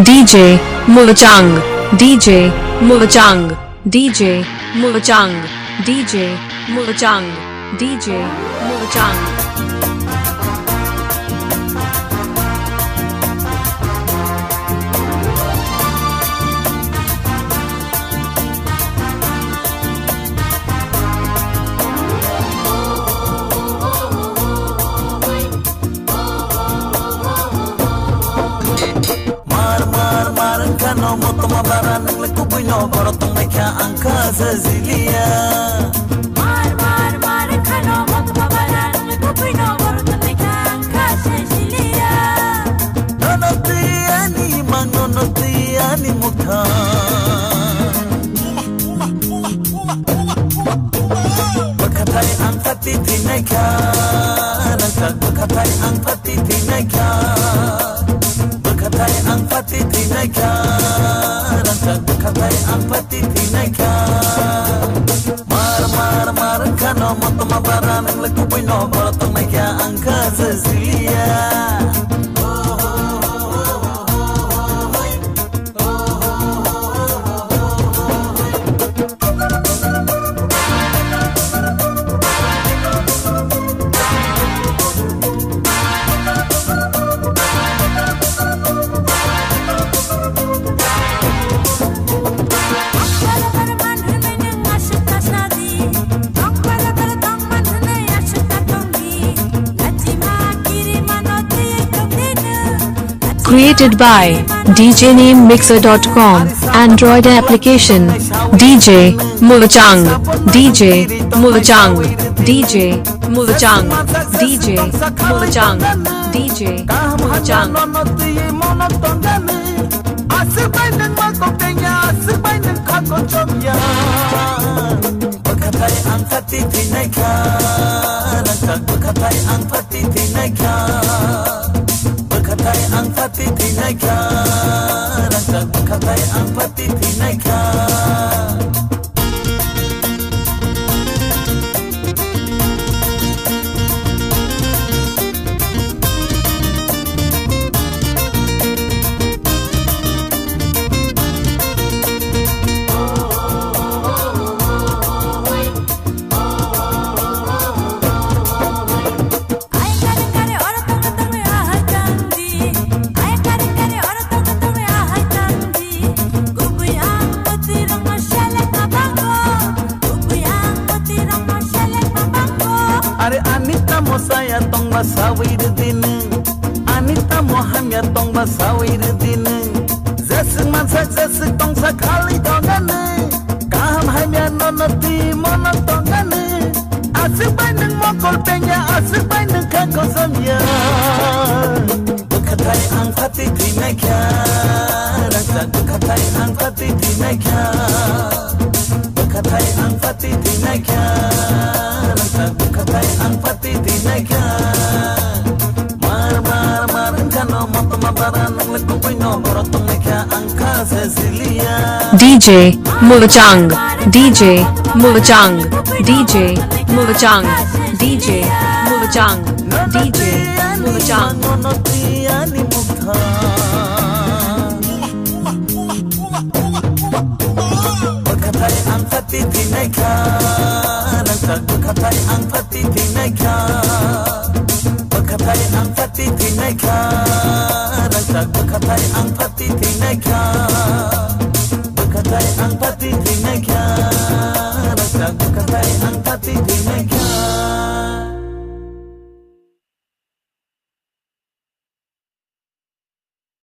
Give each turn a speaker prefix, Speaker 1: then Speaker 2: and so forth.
Speaker 1: DJ Mulachang, DJ Mulachang, DJ Mulachang, DJ Mulachang, DJ Mulachang.
Speaker 2: No motoma baran le kubuy no borotong na kya angka zazilia
Speaker 3: mar khano motoma baran le kubuy no borotong na kya angka zazilia
Speaker 2: nonoti ani manonoti ani mukha bakatai ang pati tinay ka nagtag bakatai ang pati tinay ka bakatai ang pati tinay ka Katay ang pati tinay ka Mar kano motoma baran ang lagkuboy no borotong na kya ang kazazilia
Speaker 1: Created by DJNameMixer.com, Android application. DJ Mulachang, DJ Mulachang, DJ Mulachang, DJ Mulachang, DJ Mulachang.
Speaker 2: Bakatai ang pati tinay ka Bakatai ang pati tinay ka Bakatai ang pati tinay ka Bakatai ang pati tinay ka Saya tong masawir dinu Anita moham ya tong masawir dinu Zasik mansak zasik tong sakali dongane Kaham hamya nonoti monotongane Asik bandeng mokol penya asik bandeng kakosamya Bukatai ang pati tinay ka Rangsak bukatai ang pati tinay ka Bukatai ang pati tinay ka Bakatai ang pati tinay ka Mar kano motoma baran ang lagkuboy no borotong na kya ang kazazilia
Speaker 1: DJ Mulachang, DJ Mulachang, DJ Mulachang, DJ Mulachang, DJ Mulachang.
Speaker 2: Nonoti ani mukha Bakatai ang pati tinay ka Bakatai ang pati tinay ka Bakatai ang pati tinay ka Bakatai ang pati tinay ka Bakatai ang pati tinay ka Bakatai ang pati tinay ka